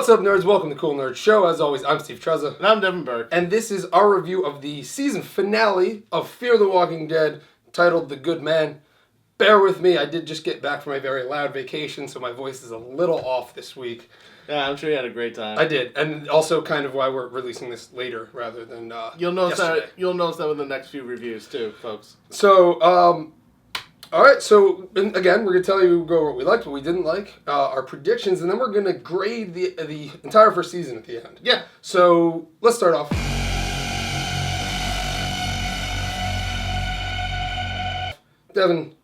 What's up, nerds? Welcome to Cool Nerd Show. As always, I'm Steve Trezza. And I'm Devin Burke. And this is our review of the season finale of Fear the Walking Dead, titled The Good Man. Bear with me, I did just get back from a very loud vacation, so my voice is a little off this week. Yeah, I'm sure you had a great time. I did, and also kind of why we're releasing this later rather than You'll notice yesterday. You'll notice that with the next few reviews too, folks. So, alright, so again, we're going to tell you what we liked, what we didn't like, our predictions, and then we're going to grade the entire first season at the end. Yeah. So, let's start off. Devin,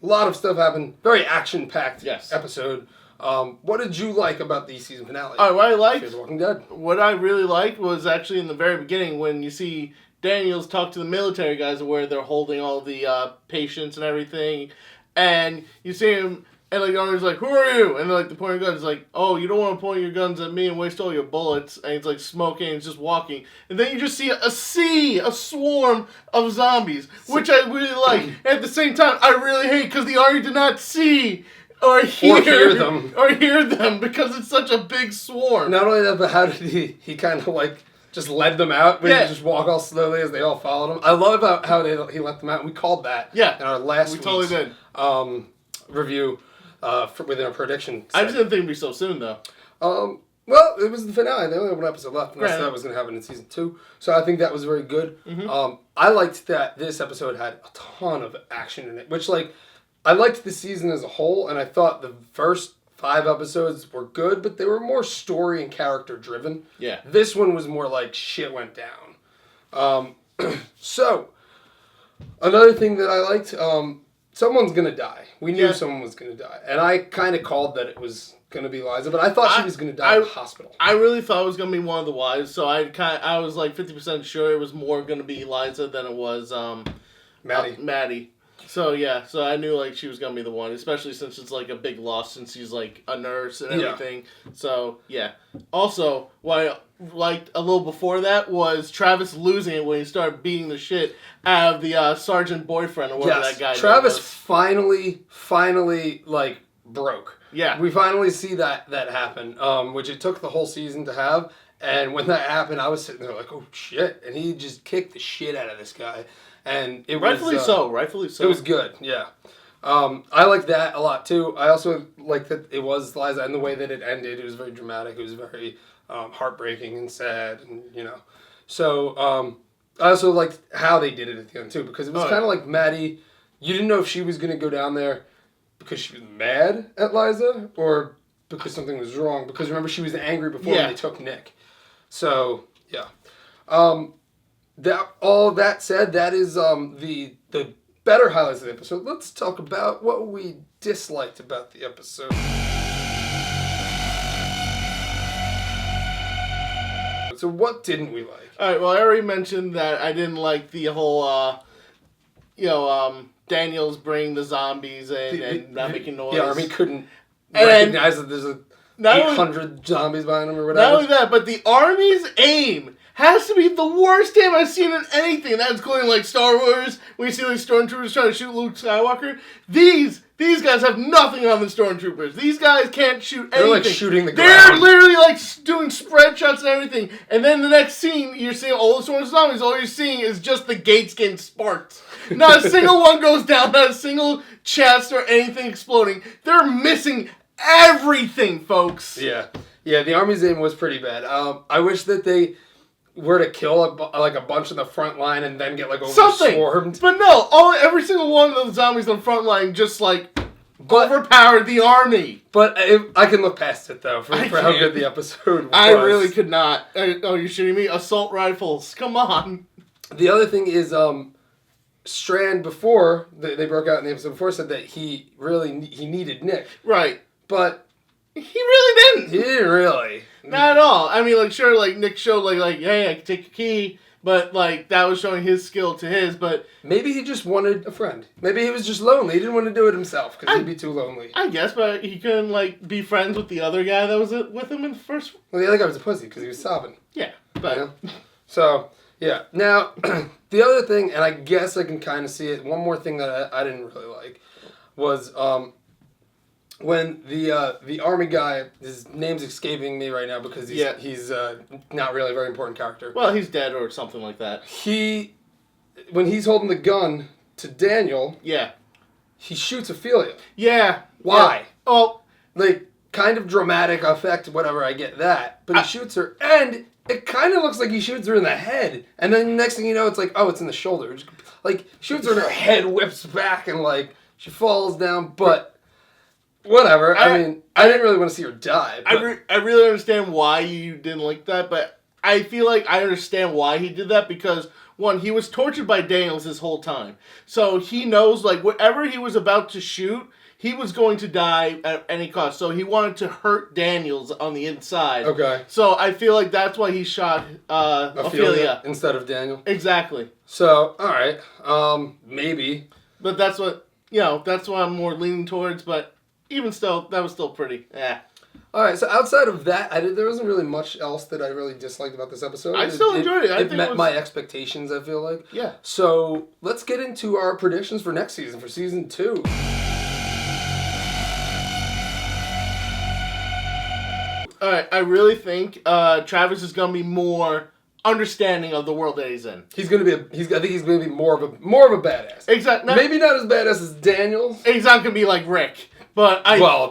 a lot of stuff happened. Very action-packed episode. What did you like about the season finale? What I liked, Fear the Walking Dead. What I really liked was actually in the very beginning when you see Daniels talk to the military guys where they're holding all the patients and everything, and you see him, and like the owner's like, "Who are you?" And like the pointing guns like, "Oh, you don't want to point your guns at me and waste all your bullets." And he's like smoking and he's just walking, and then you just see a swarm of zombies, which I really like. And at the same time, I really hate because the army did not see or hear them because it's such a big swarm. Not only that, but how did he kind of like just led them out? He just walk all slowly as they all followed him. I love how he let them out. We called that in our last review within our prediction I just didn't think it'd be so soon, though. Well, it was the finale. They only had one episode left. And that was going to happen in season 2. So I think that was very good. Mm-hmm. I liked that this episode had a ton of action in it, which, like, I liked the season as a whole, and I thought the first 5 episodes were good, but they were more story and character driven. Yeah. This one was more like shit went down. So, another thing that I liked, someone's going to die. We knew someone was going to die. And I kind of called that it was going to be Liza, but I thought she was going to die in the hospital. I really thought it was going to be one of the wives, so I was like 50% sure it was more going to be Liza than it was Maddie. So yeah, so I knew like she was gonna be the one, especially since it's like a big loss since she's like a nurse and everything. So yeah. Also, what I liked a little before that was Travis losing it when he started beating the shit out of the sergeant boyfriend or whatever that guy. Travis finally like broke. Yeah. We finally see that happen, which it took the whole season to have. And when that happened, I was sitting there like, oh shit! And he just kicked the shit out of this guy. And it rightfully was... rightfully so. It was good, yeah. I liked that a lot, too. I also liked that it was Liza, and the way that it ended, it was very dramatic. It was very heartbreaking and sad, and, you know. So, I also liked how they did it at the end, too, because it was kind of like Maddie. You didn't know if she was going to go down there because she was mad at Liza, or because something was wrong. Because, remember, she was angry before when they took Nick. So, yeah. All that said, that is the better highlights of the episode. Let's talk about what we disliked about the episode. So what didn't we like? Alright, well I already mentioned that I didn't like the whole, Daniels bringing the zombies and not making noise. The army couldn't recognize that there's 800 zombies behind them or whatever. Not only that, but the army's aim has to be the worst aim I've seen in anything. That's including like Star Wars, when you see like stormtroopers trying to shoot Luke Skywalker. These guys have nothing on the stormtroopers. These guys can't shoot anything. They're like shooting the ground. They're literally like doing spread shots and everything. And then the next scene, you're seeing all the swarms of zombies. All you're seeing is just the gates getting sparked. Not a single one goes down. Not a single chest or anything exploding. They're missing everything, folks. Yeah, the army's aim was pretty bad. I wish that they were to kill a bunch of the front line and then get like overswarmed. But no, every single one of the zombies on the front line just like overpowered the army. But I can look past it though for how good the episode was. I really could not. Oh, you're shooting me? Assault rifles. Come on. The other thing is, Strand before they broke out in the episode before said that he needed Nick. Right. But he really didn't. He didn't really. Not at all. I mean, like, sure, like, Nick showed, like, hey, I can take your key, but, like, that was showing his skill to his, but... Maybe he just wanted a friend. Maybe he was just lonely. He didn't want to do it himself, because he'd be too lonely. I guess, but he couldn't, like, be friends with the other guy that was with him in the first... Well, the other guy was a pussy, because he was sobbing. Yeah, but... You know? So, yeah. Now, the other thing, and I guess I can kind of see it, one more thing that I didn't really like, was, when the army guy, his name's escaping me right now because he's not really a very important character. Well, he's dead or something like that. When he's holding the gun to Daniel, Yeah. he shoots Ophelia. Yeah. Why? Yeah. Oh. Like, kind of dramatic effect, whatever, I get that. But he shoots her, and it kind of looks like he shoots her in the head. And then next thing you know, it's like, oh, it's in the shoulder. Like, shoots her and her head whips back, and, like, she falls down, but whatever. I mean, I didn't really want to see her die. I really understand why you didn't like that, but I feel like I understand why he did that because, one, he was tortured by Daniels this whole time. So he knows, like, whatever he was about to shoot, he was going to die at any cost. So he wanted to hurt Daniels on the inside. Okay. So I feel like that's why he shot Ophelia instead of Daniel. Exactly. So, all right. Maybe. But that's what, that's what I'm more leaning towards. But even still, that was still pretty, All right, so outside of that, there wasn't really much else that I really disliked about this episode. I still enjoyed it. I think it met my expectations, I feel like. Yeah. So let's get into our predictions for next season, for season 2. All right, I really think Travis is gonna be more understanding of the world that he's in. He's gonna be. I think he's gonna be more of a badass. Exactly. Maybe not as badass as Daniel. He's not gonna be like Rick, but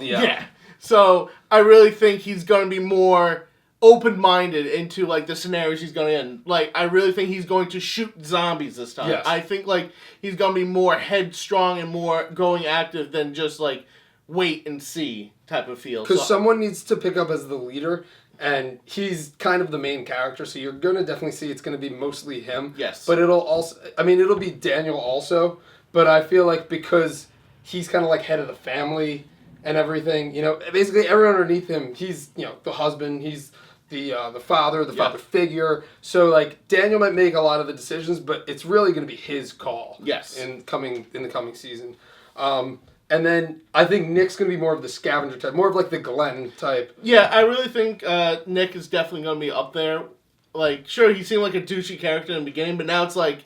yeah. So I really think he's gonna be more open-minded into like the scenarios he's gonna in. Like I really think he's going to shoot zombies this time. Yes. I think like he's gonna be more headstrong and more going active than just like wait and see type of feel. Because someone needs to pick up as the leader, and he's kind of the main character, so you're going to definitely see it's going to be mostly him. Yes. But it'll be Daniel also, but I feel like because he's kind of like head of the family and everything, basically everyone underneath him, he's, the husband, he's the father figure. So, like, Daniel might make a lot of the decisions, but it's really going to be his call. Yes. In the coming season. And then I think Nick's going to be more of the scavenger type, more of like the Glenn type. Yeah, I really think Nick is definitely going to be up there. Like, sure, he seemed like a douchey character in the beginning, but now it's like,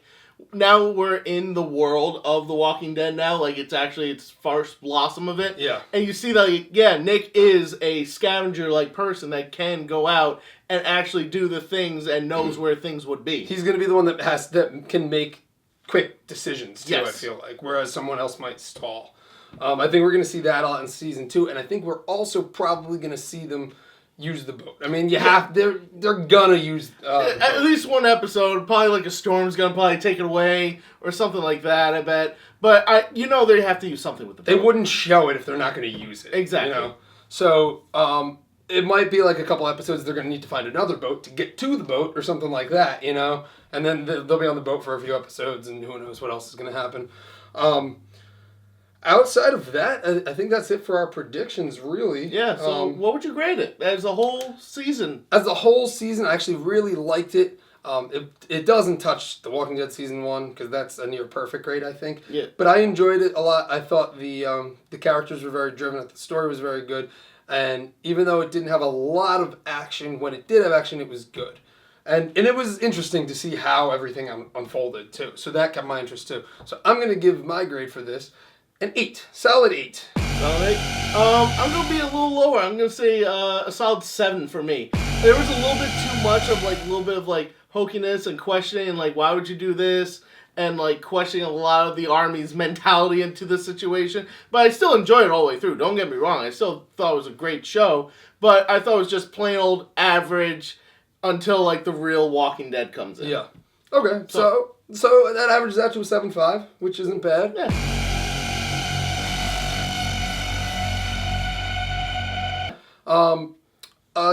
now we're in the world of The Walking Dead now. Like, it's first blossom of it. Yeah. And you see that, Nick is a scavenger-like person that can go out and actually do the things and knows where things would be. He's going to be the one that can make quick decisions, too, yes. I feel like, whereas someone else might stall. I think we're going to see that a lot in season 2, and I think we're also probably going to see them use the boat. I mean, they're gonna use at least one episode. Probably like a storm's gonna probably take it away or something like that. I bet, but they have to use something with the boat. They wouldn't show it if they're not going to use it. Exactly. So it might be like a couple episodes. They're going to need to find another boat to get to the boat or something like that. And then they'll be on the boat for a few episodes, and who knows what else is going to happen. Outside of that, I think that's it for our predictions, really. Yeah, so what would you grade it as a whole season? As a whole season, I actually really liked it. It doesn't touch The Walking Dead Season 1, because that's a near-perfect grade, I think. Yeah. But I enjoyed it a lot. I thought the characters were very driven, the story was very good, and even though it didn't have a lot of action, when it did have action, it was good. And it was interesting to see how everything unfolded, too. So that got my interest, too. So I'm going to give my grade for this an 8. Solid 8. Solid 8? I'm going to be a little lower. I'm going to say a solid 7 for me. There was a little bit too much of, like, a little bit of, like, hokiness and questioning, and, like, why would you do this? And, like, questioning a lot of the Army's mentality into the situation. But I still enjoyed it all the way through. Don't get me wrong. I still thought it was a great show. But I thought it was just plain old average until, like, the real Walking Dead comes in. Yeah. Okay. So that averages out to a 7.5, which isn't bad. Yeah.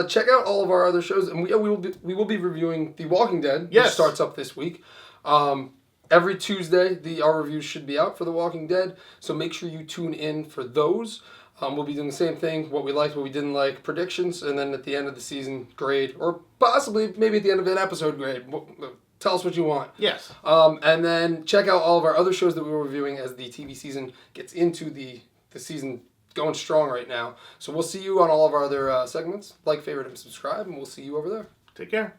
Check out all of our other shows, and we will be reviewing The Walking Dead, yes. which starts up this week. Every Tuesday, our reviews should be out for The Walking Dead, so make sure you tune in for those. We'll be doing the same thing, what we liked, what we didn't like, predictions, and then at the end of the season, grade, or possibly maybe at the end of an episode, grade. Tell us what you want. Yes. And then check out all of our other shows that we were reviewing as the TV season gets into the season going strong right now. So we'll see you on all of our other segments. Like, favorite, and subscribe, and we'll see you over there. Take care.